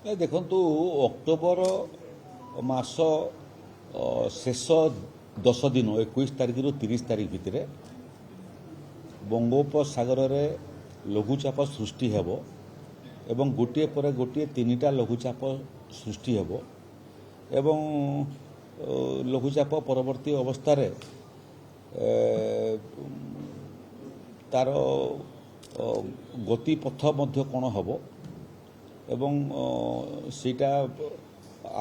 ଦେଖନ୍ତୁ ଅକ୍ଟୋବର ମାସ ଶେଷ 10 ଦିନ 21 ତାରିଖରୁ 30 ତାରିଖ ଭିତରେ ବଙ୍ଗୋପସାଗରରେ ଲଘୁଚାପ ସୃଷ୍ଟି ହେବ ଏବଂ ଗୋଟିଏ ପରେ ଗୋଟିଏ 3ଟା ଲଘୁଚାପ ସୃଷ୍ଟି ହେବ ଏବଂ ଲଘୁଚାପ ପରବର୍ତ୍ତୀ ଅବସ୍ଥାରେ ତାର ଗତିପଥ ମଧ୍ୟ କ'ଣ ହେବ ଏବଂ ସେଇଟା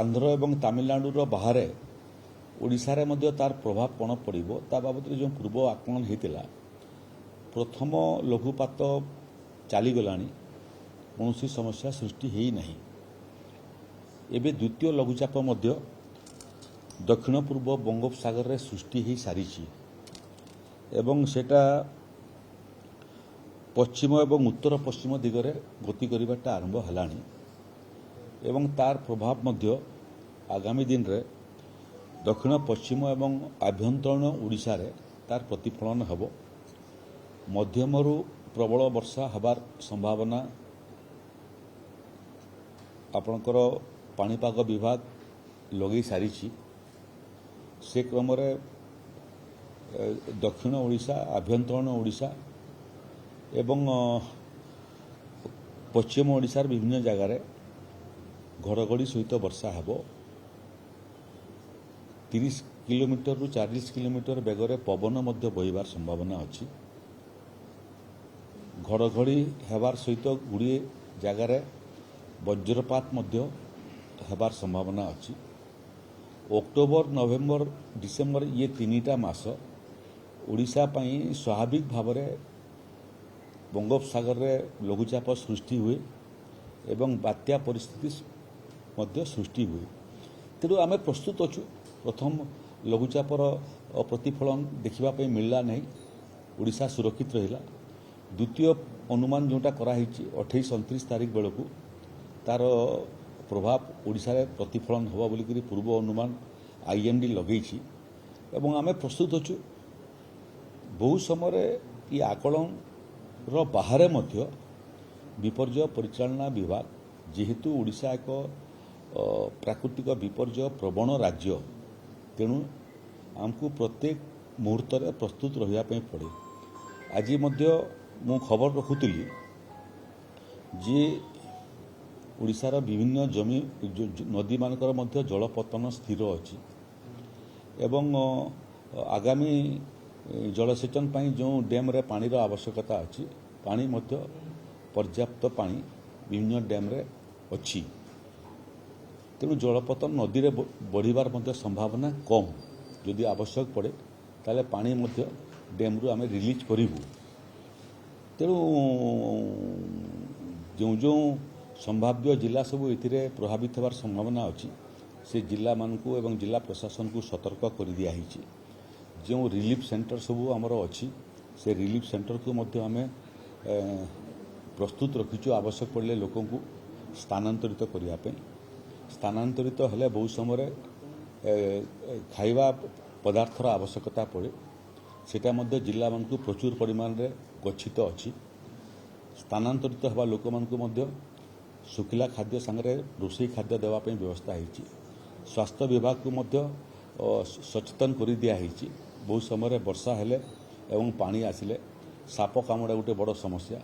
ଆନ୍ଧ୍ର ଏବଂ ତାମିଲନାଡୁର ବାହାରେ ଓଡ଼ିଶାରେ ମଧ୍ୟ ତାର ପ୍ରଭାବ କ'ଣ ପଡ଼ିବ ତା ବାବଦରେ ଯେଉଁ ପୂର୍ବ ଆକଳନ ହୋଇଥିଲା ପ୍ରଥମ ଲଘୁପାତ ଚାଲିଗଲାଣି କୌଣସି ସମସ୍ୟା ସୃଷ୍ଟି ହୋଇନାହିଁ। ଏବେ ଦ୍ୱିତୀୟ ଲଘୁଚାପ ମଧ୍ୟ ଦକ୍ଷିଣ ପୂର୍ବ ବଙ୍ଗୋପସାଗରରେ ସୃଷ୍ଟି ହୋଇସାରିଛି ଏବଂ ସେଟା ପଶ୍ଚିମ ଏବଂ ଉତ୍ତର ପଶ୍ଚିମ ଦିଗରେ ଗତି କରିବାଟା ଆରମ୍ଭ ହେଲାଣି ଏବଂ ତାର ପ୍ରଭାବ ମଧ୍ୟ ଆଗାମୀ ଦିନରେ ଦକ୍ଷିଣ ପଶ୍ଚିମ ଏବଂ ଆଭ୍ୟନ୍ତରୀଣ ଓଡ଼ିଶାରେ ତାର ପ୍ରତିଫଳନ ହେବ। ମଧ୍ୟମରୁ ପ୍ରବଳ ବର୍ଷା ହେବାର ସମ୍ଭାବନା ଆପଣଙ୍କର ପାଣିପାଗ ବିଭାଗ ଲଗେଇ ସାରିଛି। ସେ କ୍ରମରେ ଦକ୍ଷିଣ ଓଡ଼ିଶା ଆଭ୍ୟନ୍ତରୀଣ ଓଡ଼ିଶା ଏବଂ ପଶ୍ଚିମ ଓଡ଼ିଶାର ବିଭିନ୍ନ ଜାଗାରେ ଘଡ଼ଘଡ଼ି ସହିତ ବର୍ଷା ହେବ। 30 କିଲୋମିଟରରୁ 40 କିଲୋମିଟର ବେଗରେ ପବନ ମଧ୍ୟ ବହିବାର ସମ୍ଭାବନା ଅଛି। ଘଡ଼ଘଡ଼ି ହେବାର ସହିତ ଗୁଡ଼ିଏ ଜାଗାରେ ବଜ୍ରପାତ ମଧ୍ୟ ହେବାର ସମ୍ଭାବନା ଅଛି। ଅକ୍ଟୋବର ନଭେମ୍ବର ଡିସେମ୍ବର ଇଏ 3ଟା ମାସ ଓଡ଼ିଶା ପାଇଁ ସ୍ୱାଭାବିକ ଭାବରେ ବଙ୍ଗୋପସାଗରରେ ଲଘୁଚାପ ସୃଷ୍ଟି ହୁଏ ଏବଂ ବାତ୍ୟା ପରିସ୍ଥିତି ମଧ୍ୟ ସୃଷ୍ଟି ହୁଏ। ତେଣୁ ଆମେ ପ୍ରସ୍ତୁତ ଅଛୁ। ପ୍ରଥମ ଲଘୁଚାପର ପ୍ରତିଫଳନ ଦେଖିବା ପାଇଁ ମିଳିଲା ନାହିଁ, ଓଡ଼ିଶା ସୁରକ୍ଷିତ ରହିଲା। ଦ୍ୱିତୀୟ ଅନୁମାନ ଯେଉଁଟା କରାହେଇଛି 28-29 ତାରିଖ ବେଳକୁ ତାର ପ୍ରଭାବ ଓଡ଼ିଶାରେ ପ୍ରତିଫଳନ ହେବ ବୋଲିକରି ପୂର୍ବ ଅନୁମାନ IMD ଲଗେଇଛି ଏବଂ ଆମେ ପ୍ରସ୍ତୁତ ଅଛୁ। ବହୁ ସମୟରେ ଏ ଆକଳନର ବାହାରେ ମଧ୍ୟ ବିପର୍ଯ୍ୟୟ ପରିଚାଳନା ବିଭାଗ ଯେହେତୁ ଓଡ଼ିଶା ଏକ ପ୍ରାକୃତିକ ବିପର୍ଯ୍ୟୟ ପ୍ରବଣ ରାଜ୍ୟ ତେଣୁ ଆମକୁ ପ୍ରତ୍ୟେକ ମୁହୂର୍ତ୍ତରେ ପ୍ରସ୍ତୁତ ରହିବା ପାଇଁ ପଡ଼େ। ଆଜି ମଧ୍ୟ ମୁଁ ଖବର ରଖୁଥିଲି ଯେ ଓଡ଼ିଶାର ବିଭିନ୍ନ ଜମି ନଦୀମାନଙ୍କର ମଧ୍ୟ ଜଳପତନ ସ୍ଥିର ଅଛି ଏବଂ ଆଗାମୀ ଜଳସେଚନ ପାଇଁ ଯେଉଁ ଡ୍ୟାମ୍ରେ ପାଣିର ଆବଶ୍ୟକତା ଅଛି ପାଣି ମଧ୍ୟ ପର୍ଯ୍ୟାପ୍ତ ପାଣି ବିଭିନ୍ନ ଡ୍ୟାମ୍ରେ ଅଛି। ତେଣୁ ଜଳପତନ ନଦୀରେ ବଢ଼ିବାର ମଧ୍ୟ ସମ୍ଭାବନା କମ୍। ଯଦି ଆବଶ୍ୟକ ପଡ଼େ ତାହେଲେ ପାଣି ମଧ୍ୟ ଡ୍ୟାମ୍ରୁ ଆମେ ରିଲିଜ୍ କରିବୁ। ତେଣୁ ଯେଉଁ ଯେଉଁ ସମ୍ଭାବ୍ୟ ଜିଲ୍ଲା ସବୁ ଏଥିରେ ପ୍ରଭାବିତ ହେବାର ସମ୍ଭାବନା ଅଛି ସେ ଜିଲ୍ଲାମାନଙ୍କୁ ଏବଂ ଜିଲ୍ଲା ପ୍ରଶାସନକୁ ସତର୍କ କରିଦିଆହେଇଛି। ଯେଉଁ ରିଲିଫ୍ ସେଣ୍ଟର ସବୁ ଆମର ଅଛି ସେ ରିଲିଫ୍ ସେଣ୍ଟରକୁ ମଧ୍ୟ ଆମେ ପ୍ରସ୍ତୁତ ରଖିଛୁ ଆବଶ୍ୟକ ପଡ଼ିଲେ ଲୋକଙ୍କୁ ସ୍ଥାନାନ୍ତରିତ କରିବା ପାଇଁ। ସ୍ଥାନାନ୍ତରିତ ହେଲେ ବହୁ ସମୟରେ ଖାଇବା ପଦାର୍ଥର ଆବଶ୍ୟକତା ପଡ଼େ, ସେଇଟା ମଧ୍ୟ ଜିଲ୍ଲାମାନଙ୍କୁ ପ୍ରଚୁର ପରିମାଣରେ ଗଚ୍ଛିତ ଅଛି। ସ୍ଥାନାନ୍ତରିତ ହେବା ଲୋକମାନଙ୍କୁ ମଧ୍ୟ ଶୁଖିଲା ଖାଦ୍ୟ ସାଙ୍ଗରେ ରୋଷେଇ ଖାଦ୍ୟ ଦେବା ପାଇଁ ବ୍ୟବସ୍ଥା ହୋଇଛି। ସ୍ୱାସ୍ଥ୍ୟ ବିଭାଗକୁ ମଧ୍ୟ ସଚେତନ କରିଦିଆହେଇଛି। ବହୁ ସମୟରେ ବର୍ଷା ହେଲେ ଏବଂ ପାଣି ଆସିଲେ ସାପ କାମୁଡ଼ା ଗୋଟେ ବଡ଼ ସମସ୍ୟା,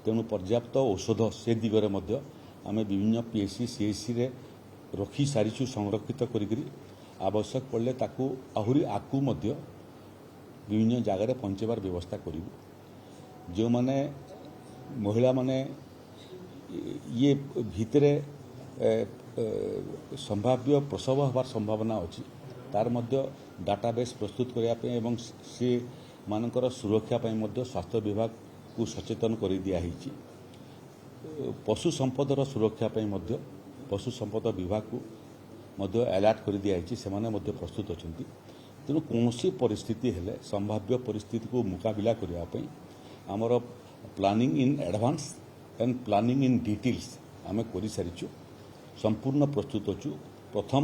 ତେଣୁ ପର୍ଯ୍ୟାପ୍ତ ଔଷଧ ସେ ଦିଗରେ ମଧ୍ୟ ଆମେ ବିଭିନ୍ନ PSC CSCରେ ରଖିସାରିଛୁ ସଂରକ୍ଷିତ କରିକିରି। ଆବଶ୍ୟକ ପଡ଼ିଲେ ତାକୁ ଆହୁରି ଆଗକୁ ମଧ୍ୟ ବିଭିନ୍ନ ଜାଗାରେ ପହଞ୍ଚାଇବାର ବ୍ୟବସ୍ଥା କରିବୁ। ଯେଉଁମାନେ ମହିଳାମାନେ ଇଏ ଭିତରେ ସମ୍ଭାବ୍ୟ ପ୍ରସବ ହେବାର ସମ୍ଭାବନା ଅଛି ତାର ମଧ୍ୟ ଡାଟାବେସ୍ ପ୍ରସ୍ତୁତ କରିବା ପାଇଁ ଏବଂ ସେମାନଙ୍କର ସୁରକ୍ଷା ପାଇଁ ମଧ୍ୟ ସ୍ୱାସ୍ଥ୍ୟ ବିଭାଗକୁ ସଚେତନ କରିଦିଆହେଇଛି। ପଶୁ ସମ୍ପଦର ସୁରକ୍ଷା ପାଇଁ ମଧ୍ୟ ପଶୁ ସମ୍ପଦ ବିଭାଗକୁ ମଧ୍ୟ ଆଲର୍ଟ କରିଦିଆହେଇଛି, ସେମାନେ ମଧ୍ୟ ପ୍ରସ୍ତୁତ ଅଛନ୍ତି। ତେଣୁ କୌଣସି ପରିସ୍ଥିତି ହେଲେ ସମ୍ଭାବ୍ୟ ପରିସ୍ଥିତିକୁ ମୁକାବିଲା କରିବା ପାଇଁ ଆମର planning in advance and planning in details ଆମେ କରିସାରିଛୁ। ସମ୍ପୂର୍ଣ୍ଣ ପ୍ରସ୍ତୁତ ଅଛୁ। ପ୍ରଥମ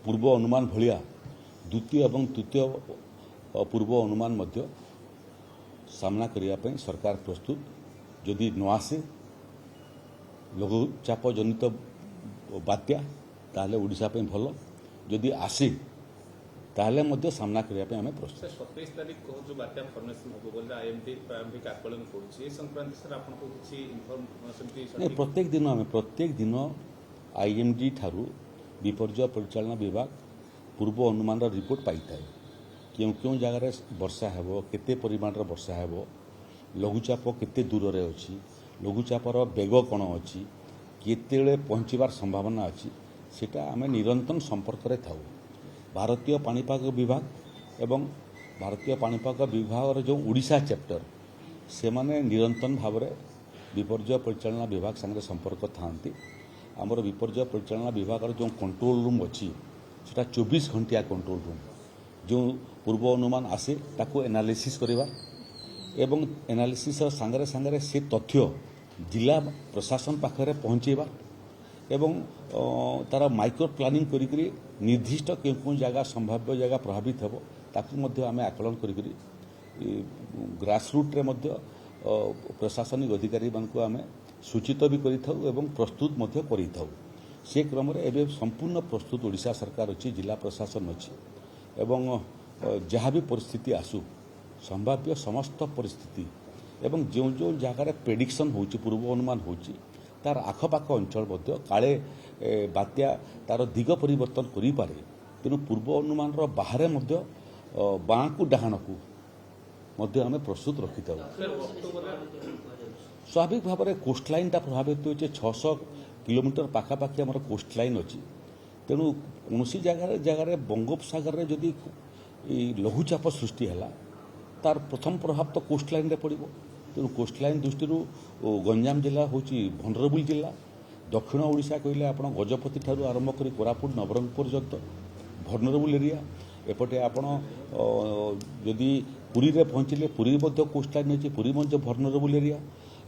ପୂର୍ବ ଅନୁମାନ ଭଳିଆ ଦ୍ୱିତୀୟ ଏବଂ ତୃତୀୟ ପୂର୍ବ ଅନୁମାନ ମଧ୍ୟ ସାମ୍ନା କରିବା ପାଇଁ ସରକାର ପ୍ରସ୍ତୁତ। ଯଦି ନ ଆସେ ଲଘୁଚାପ ଜନିତ ବାତ୍ୟା ତାହେଲେ ଓଡ଼ିଶା ପାଇଁ ଭଲ, ଯଦି ଆସେ ତାହେଲେ ମଧ୍ୟ ସାମ୍ନା କରିବା ପାଇଁ ଆମେ ପ୍ରସ୍ତୁତ। 27 ତାରିଖ ଯେଉଁ ବାତ୍ୟା ଫର୍ମେସନ୍ ହେବ ବୋଲି ଆଇଏମ୍ଡି ପ୍ରାରମ୍ଭିକ ଆକଳନ କରୁଛି ଏ ସଂକ୍ରାନ୍ତରେ ସାର୍ ଆପଣଙ୍କୁ କିଛି ଇନଫର୍ମେସନ୍? ପ୍ରତ୍ୟେକ ଦିନ ଆଇଏମ୍ଡି ଠାରୁ ବିପର୍ଯ୍ୟୟ ପରିଚାଳନା ବିଭାଗ ପୂର୍ବ ଅନୁମାନର ରିପୋର୍ଟ ପାଇଥାଏ। କେଉଁ ଜାଗାରେ ବର୍ଷା ହେବ, କେତେ ପରିମାଣର ବର୍ଷା ହେବ, ଲଘୁଚାପ କେତେ ଦୂରରେ ଅଛି, ଲଘୁଚାପର ବେଗ କ'ଣ ଅଛି, କେତେବେଳେ ପହଞ୍ଚିବାର ସମ୍ଭାବନା ଅଛି, ସେଟା ଆମେ ନିରନ୍ତର ସମ୍ପର୍କରେ ଥାଉ। ଭାରତୀୟ ପାଣିପାଗ ବିଭାଗ ଏବଂ ଭାରତୀୟ ପାଣିପାଗ ବିଭାଗର ଯେଉଁ ଓଡ଼ିଶା ଚାପ୍ଟର ସେମାନେ ନିରନ୍ତର ଭାବରେ ବିପର୍ଯ୍ୟୟ ପରିଚାଳନା ବିଭାଗ ସାଙ୍ଗରେ ସମ୍ପର୍କ ଥାଆନ୍ତି। ଆମର ବିପର୍ଯ୍ୟୟ ପରିଚାଳନା ବିଭାଗର ଯେଉଁ କଣ୍ଟ୍ରୋଲ ରୁମ୍ ଅଛି ସେଟା 24 ଘଣ୍ଟିଆ କଣ୍ଟ୍ରୋଲ ରୁମ୍। ଯେଉଁ ପୂର୍ବ ଅନୁମାନ ଆସେ ତାକୁ ଏନାଲିସିସ୍ କରିବା ଏବଂ ଏନାଲିସିସ୍ର ସାଙ୍ଗରେ ସେ ତଥ୍ୟ ଜିଲ୍ଲା ପ୍ରଶାସନ ପାଖରେ ପହଞ୍ଚାଇବା ଏବଂ ତାର ମାଇକ୍ରୋ ପ୍ଲାନିଂ କରିକି ନିର୍ଦ୍ଦିଷ୍ଟ କେଉଁ ଜାଗା ସମ୍ଭାବ୍ୟ ଜାଗା ପ୍ରଭାବିତ ହେବ ତାକୁ ମଧ୍ୟ ଆମେ ଆକଳନ କରିକି ଗ୍ରାସରୁଟ୍ରେ ମଧ୍ୟ ପ୍ରଶାସନିକ ଅଧିକାରୀମାନଙ୍କୁ ଆମେ ସୂଚିତ ବି କରିଥାଉ ଏବଂ ପ୍ରସ୍ତୁତ ମଧ୍ୟ କରିଥାଉ। ସେ କ୍ରମରେ ଏବେ ସମ୍ପୂର୍ଣ୍ଣ ପ୍ରସ୍ତୁତ ଓଡ଼ିଶା ସରକାର ଅଛି, ଜିଲ୍ଲା ପ୍ରଶାସନ ଅଛି ଏବଂ ଯାହା ବି ପରିସ୍ଥିତି ଆସୁ ସମ୍ଭାବ୍ୟ ସମସ୍ତ ପରିସ୍ଥିତି ଏବଂ ଯେଉଁ ଜାଗାରେ ପ୍ରେଡିକ୍ସନ୍ ହେଉଛି, ପୂର୍ବ ଅନୁମାନ ହେଉଛି, ତାର ଆଖପାଖ ଅଞ୍ଚଳ ମଧ୍ୟ କାଳେ ବାତ୍ୟା ତାର ଦିଗ ପରିବର୍ତ୍ତନ କରିପାରେ। ତେଣୁ ପୂର୍ବ ଅନୁମାନର ବାହାରେ ମଧ୍ୟ ବାଁକୁ ଡାହାଣକୁ ମଧ୍ୟ ଆମେ ପ୍ରସ୍ତୁତ ରଖିଥାଉ। ସ୍ୱାଭାବିକ ଭାବରେ କୋଷ୍ଟଲାଇନ୍ଟା ପ୍ରଭାବିତ ହେଉଛି, 600 କିଲୋମିଟର ପାଖାପାଖି ଆମର କୋଷ୍ଟଲାଇନ୍ ଅଛି। ତେଣୁ କୌଣସି ଜାଗାରେ ବଙ୍ଗୋପସାଗରରେ ଯଦି ଲଘୁଚାପ ସୃଷ୍ଟି ହେଲା ତାର ପ୍ରଥମ ପ୍ରଭାବ ତ କୋଷ୍ଟଲାଇନ୍ରେ ପଡ଼ିବ। ତେଣୁ କୋଷ୍ଟଲାଇନ୍ ଦୃଷ୍ଟିରୁ ଗଞ୍ଜାମ ଜିଲ୍ଲା ହେଉଛି ଭନରେବୁଲ୍ ଜିଲ୍ଲା। ଦକ୍ଷିଣ ଓଡ଼ିଶା କହିଲେ ଆପଣ ଗଜପତି ଠାରୁ ଆରମ୍ଭ କରି କୋରାପୁଟ ନବରଙ୍ଗପୁର ପର୍ଯ୍ୟନ୍ତ ଭନରେବୁଲ୍ ଏରିଆ। ଏପଟେ ଆପଣ ଯଦି ପୁରୀରେ ପହଞ୍ଚିଲେ ପୁରୀ ମଧ୍ୟ କୋଷ୍ଟଲାଇନ୍ ଅଛି, ପୁରୀ ମଧ୍ୟ ଭନରେବୁଲ୍ ଏରିଆ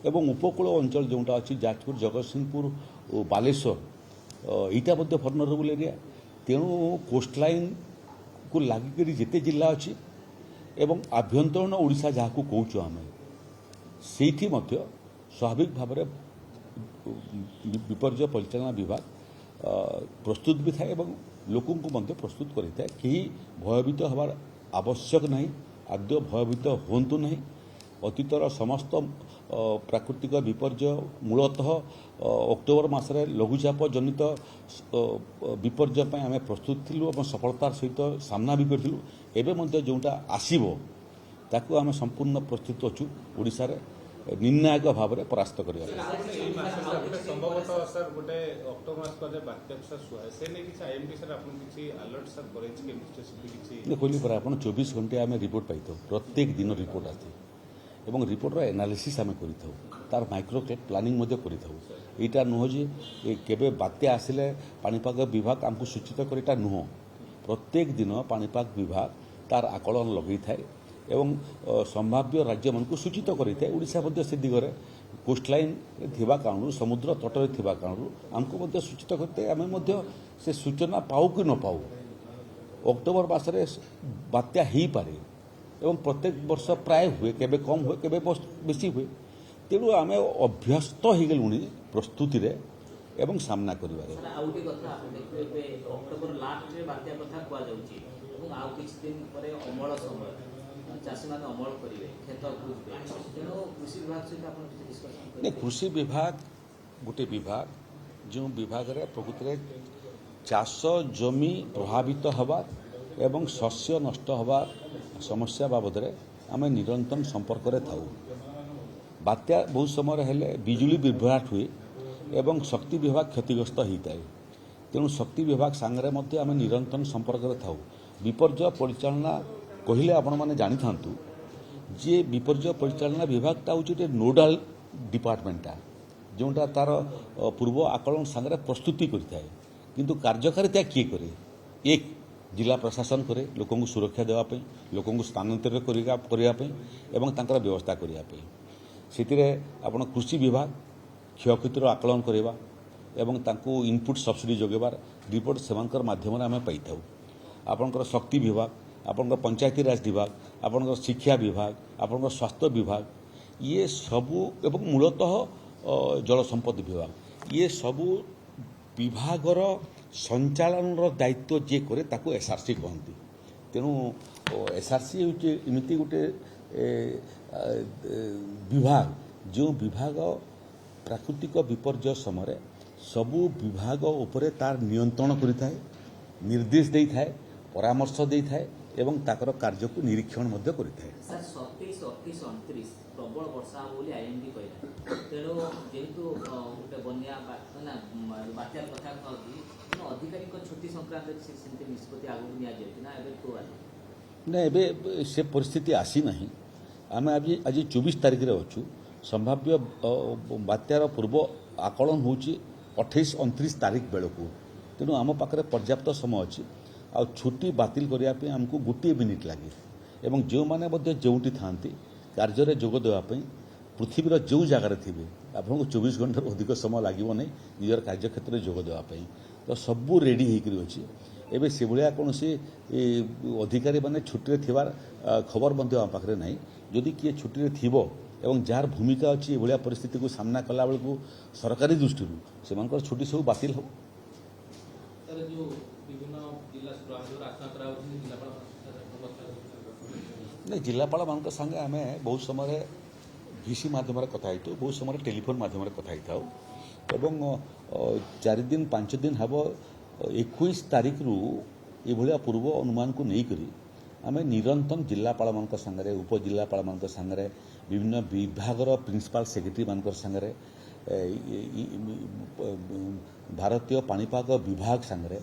ଏବଂ ଉପକୂଳ ଅଞ୍ଚଳ ଯେଉଁଟା ଅଛି ଯାଜପୁର, ଜଗତସିଂହପୁର ଓ ବାଲେଶ୍ୱର ଏଇଟା ମଧ୍ୟ ଭନରେବୁଲ୍ ଏରିଆ। ତେଣୁ କୋଷ୍ଟଲାଇନ୍କୁ ଲାଗିକରି ଯେତେ ଜିଲ୍ଲା ଅଛି ଏବଂ ଆଭ୍ୟନ୍ତରୀଣ ଓଡ଼ିଶା ଯାହାକୁ କହୁଛୁ ଆମେ, ସେଇଠି ମଧ୍ୟ ସ୍ୱାଭାବିକ ଭାବରେ ବିପର୍ଯ୍ୟୟ ପରିଚାଳନା ବିଭାଗ ପ୍ରସ୍ତୁତ ବି ଥାଏ ଏବଂ ଲୋକଙ୍କୁ ମଧ୍ୟ ପ୍ରସ୍ତୁତ କରିଥାଏ। କେହି ଭୟଭୀତ ହେବାର ଆବଶ୍ୟକ ନାହିଁ, ଆଦୌ ଭୟଭୀତ ହୁଅନ୍ତୁ ନାହିଁ। ଅତୀତର ସମସ୍ତ ପ୍ରାକୃତିକ ବିପର୍ଯ୍ୟୟ ମୂଳତଃ ଅକ୍ଟୋବର ମାସରେ ଲଘୁଚାପ ଜନିତ ବିପର୍ଯ୍ୟୟ ପାଇଁ ଆମେ ପ୍ରସ୍ତୁତ ଥିଲୁ ଏବଂ ସଫଳତାର ସହିତ ସାମ୍ନା ବି କରିଥିଲୁ। ଏବେ ମଧ୍ୟ ଯେଉଁଟା ଆସିବ ତାକୁ ଆମେ ସମ୍ପୂର୍ଣ୍ଣ ପ୍ରସ୍ତୁତ ଅଛୁ ଓଡ଼ିଶାରେ ନିର୍ଣ୍ଣାୟକ ଭାବରେ ପରାସ୍ତ କରିବା। ସମ୍ଭବତଃ ସାର୍ ଗୋଟେ ଅକ୍ଟୋବର ମାସ ପରେ ବାତ୍ୟା ସୁହାଏ ସେ ନେଇ କିଛି ଆଇଏମ୍ଡି ସାର୍ ଆପଣଙ୍କୁ କିଛି ଆଲର୍ଟ ସାର୍ କରେଇଛି କେମିତି? କହିଲି ପରା ଆପଣ 24 ଘଣ୍ଟିଆ ଆମେ ରିପୋର୍ଟ ପାଇଥାଉ, ପ୍ରତ୍ୟେକ ଦିନ ରିପୋର୍ଟ ଆସିଥାଏ ଏବଂ ରିପୋର୍ଟର ଏନାଲିସିସ୍ ଆମେ କରିଥାଉ, ତାର ମାଇକ୍ରୋ ପ୍ଲାନିଂ ମଧ୍ୟ କରିଥାଉ। ଏଇଟା ନୁହଁ ଯେ କେବେ ବାତ୍ୟା ଆସିଲେ ପାଣିପାଗ ବିଭାଗ ଆମକୁ ସୂଚିତ କରେ, ଏଇଟା ନୁହଁ। ପ୍ରତ୍ୟେକ ଦିନ ପାଣିପାଗ ବିଭାଗ ତାର ଆକଳନ ଲଗାଇଥାଏ ଏବଂ ସମ୍ଭାବ୍ୟ ରାଜ୍ୟମାନଙ୍କୁ ସୂଚିତ କରିଥାଏ। ଓଡ଼ିଶା ମଧ୍ୟ ସେ ଦିଗରେ କୋଷ୍ଟଲାଇନ୍ରେ ଥିବା କାରଣରୁ, ସମୁଦ୍ର ତଟରେ ଥିବା କାରଣରୁ ଆମକୁ ମଧ୍ୟ ସୂଚିତ କରିଥାଏ। ଆମେ ମଧ୍ୟ ସେ ସୂଚନା ପାଉ କି ନ ପାଉ ଅକ୍ଟୋବର ମାସରେ ବାତ୍ୟା ହେଇପାରେ ଏବଂ ପ୍ରତ୍ୟେକ ବର୍ଷ ପ୍ରାୟ ହୁଏ, କେବେ କମ୍ ହୁଏ, କେବେ ବେଶୀ ହୁଏ। ତେଣୁ ଆମେ ଅଭ୍ୟସ୍ତ ହେଇଗଲୁଣି ପ୍ରସ୍ତୁତିରେ ଏବଂ ସାମ୍ନା କରିବାରେ। ଆଉ ଗୋଟେ କଥା ଦେଖିବେ, ଅକ୍ଟୋବର ଲାଷ୍ଟରେ ବାତ୍ୟା କଥା କୁହାଯାଉଛି ଏବଂ ଆଉ କିଛି ଦିନ ପରେ ଅମଳ ସମୟ, ଚାଷୀମାନେ ଅମଳ କରିବେ, କ୍ଷେତ ବୁଝିବେ। ତେଣୁ କୃଷି ବିଭାଗ ସହିତ ଆପଣ କିଛି ଡିସ୍କସନ୍ କରିବେ? କୃଷି ବିଭାଗ ଗୋଟେ ବିଭାଗ ଯେଉଁ ବିଭାଗରେ ପ୍ରକୃତରେ ଚାଷ ଜମି ପ୍ରଭାବିତ ହେବା ଏବଂ ଶସ୍ୟ ନଷ୍ଟ ହେବା ସମସ୍ୟା ବାବଦରେ ଆମେ ନିରନ୍ତର ସମ୍ପର୍କରେ ଥାଉ। ବାତ୍ୟା ବହୁତ ସମୟରେ ହେଲେ ବିଜୁଳି ବିଭ୍ରାଟ ହୁଏ ଏବଂ ଶକ୍ତି ବିଭାଗ କ୍ଷତିଗ୍ରସ୍ତ ହୋଇଥାଏ। ତେଣୁ ଶକ୍ତି ବିଭାଗ ସାଙ୍ଗରେ ମଧ୍ୟ ଆମେ ନିରନ୍ତର ସମ୍ପର୍କରେ ଥାଉ। ବିପର୍ଯ୍ୟୟ ପରିଚାଳନା କହିଲେ ଆପଣମାନେ ଜାଣିଥାନ୍ତୁ ଯେ ବିପର୍ଯ୍ୟୟ ପରିଚାଳନା ବିଭାଗଟା ହେଉଛି ଗୋଟେ ନୋଡାଲ ଡିପାର୍ଟମେଣ୍ଟଟା, ଯେଉଁଟା ତାର ପୂର୍ବ ଆକଳନ ସାଙ୍ଗରେ ପ୍ରସ୍ତୁତି କରିଥାଏ। କିନ୍ତୁ କାର୍ଯ୍ୟକାରିତା କିଏ କରେ? ଏକ ଜିଲ୍ଲା ପ୍ରଶାସନ କରେ, ଲୋକଙ୍କୁ ସୁରକ୍ଷା ଦେବା ପାଇଁ, ଲୋକଙ୍କୁ ସ୍ଥାନାନ୍ତରିତ କରିବା ପାଇଁ ଏବଂ ତାଙ୍କର ବ୍ୟବସ୍ଥା କରିବା ପାଇଁ। ସେଥିରେ ଆପଣ କୃଷି ବିଭାଗ କ୍ଷୟକ୍ଷତିର ଆକଳନ କରିବା ଏବଂ ତାଙ୍କୁ ଇନପୁଟ୍ ସବସିଡି ଯୋଗାଇବାର ରିପୋର୍ଟ ସେମାନଙ୍କର ମାଧ୍ୟମରେ ଆମେ ପାଇଥାଉ। ଆପଣଙ୍କର ଶକ୍ତି ବିଭାଗ, ଆପଣଙ୍କର ପଞ୍ଚାୟती ରାଜ ବିଭାଗ, ଆପଣଙ୍କର ଶିକ୍ଷା ବିଭାଗ, ଆପଣଙ୍କର ସ୍ୱାସ୍ଥ୍ୟ ବିଭାଗ, ଇଏ ସବୁ ଏବଂ ମୂଳତଃ ଜଳସମ୍ପଦ ବିଭାଗ, ये सबू विभागर संचालनर दायित्व जे करे ताको एसआरसी कहती। तेणु एसआरसी होचे एमती गोटे विभाग जो विभाग प्राकृतिक विपर्यय समय सबू विभाग उपरे तार नियंत्रण करिथाए, निर्देश देइथाए, परामर्श देइथाए एवं ताकर कार्य को निरीक्षण मध्य करिथाए। सर 27, 28, 29 प्रबल वर्षा बोली आईएमडी कहला। तेणु जेहेतु गोटे बन्या बात्यार कथा कहती अधिकारी छुट्टी संक्रांत से निष्पत्ति आगु निया ना एबे को ना एबे से परिस्थिति आसी नहीं। आम आज 24 तारिख रे अच्छु संभाव्य बात्यार पूर्व आकलन होची 28-29 तारिख बेलू। तेणु आम पाखे पर्याप्त समय अच्छी आ छुट्टी बातिल करने आमको गोटे मिनिट लगे एवं जो मैंने जोटी था कार्य जोग देवाई पृथ्वीर जो जगार थे आपको 24 घंटा अधिक समय लगे नहीं निजर कार्य क्षेत्र में जोग देवाई। तो सबू रेडी होकर अच्छी एवं से भाया कौन सी अधिकारी मैंने छुट्टी थिबार खबर आम पाखे ना जदि किए छुट्टी थी एवं जार भूमिका अच्छी ये परिस्थिति को सामना कला बेलू सरकारी दृष्टि से छुट्टी सब बातिल हो। नहीं जिलापाल मान संगे आम बहुत समय भिसी मध्यम कथा बहुत समय टेलीफोन मध्यम कथा एवं 4 दिन 5 दिन हम 21 तारिख रु ये पूर्व अनुमान को लेकर आम निरंतर जिलापाल मान संगे उपजिलापाल मान संगे विभिन्न विभागर प्रिंसिपाल सेक्रेटरी मान संगे भारतीय पाणीपाग विभाग संगे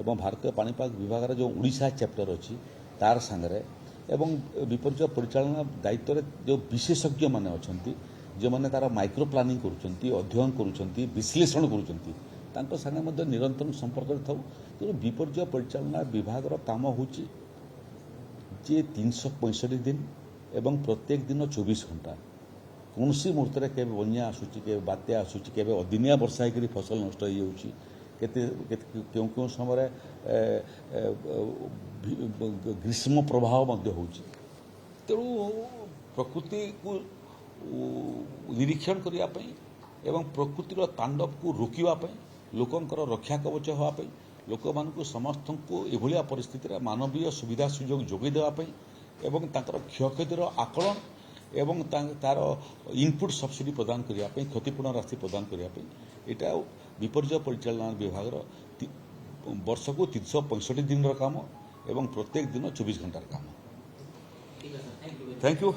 एवं भारतीय पाणीपाग विभाग जो उड़ीसा चैप्टर अच्छी तार संगे एवं विपर्यय परिचालन दायित्व जो विशेषज्ञ माने अछंती जो माने तार माइक्रो प्लानिंग करुचंती अध्ययन करुचंती विश्लेषण करुचंती तांको संगे मध्य निरंतर संपर्क थाउ। तेणु विपर्यय परिचालन विभाग काम होची जे 365 दिन एवं प्रत्येक दिन 24 घंटा कौन सी मुहूर्त के बन्या आसूची के बात्या आसूची के अदिनिया वर्षा होकर फसल नष्ट हो जाऊँगी क्यों क्यों समय ग्रीष्म प्रभाव होची। तेणु प्रकृति को निरीक्षण करने एवं प्रकृतिर तांडव को रोकवाई लोकंकर रक्षा कवच होगापी लोक मान समस्त को यह परिस्थिति मानवीय सुविधा सुजोग जोगे देवाई एवं तांकर क्षयक्षतिर आकलन एवं तार इनपुट सब्सिडी प्रदान करने क्षतिपूर्ण राशि प्रदान करने यहाँ विपर्यय परिचालन विभाग वर्ष को 365 दिन काम एवं प्रत्येक दिन 24 घंटार काम। Thank you.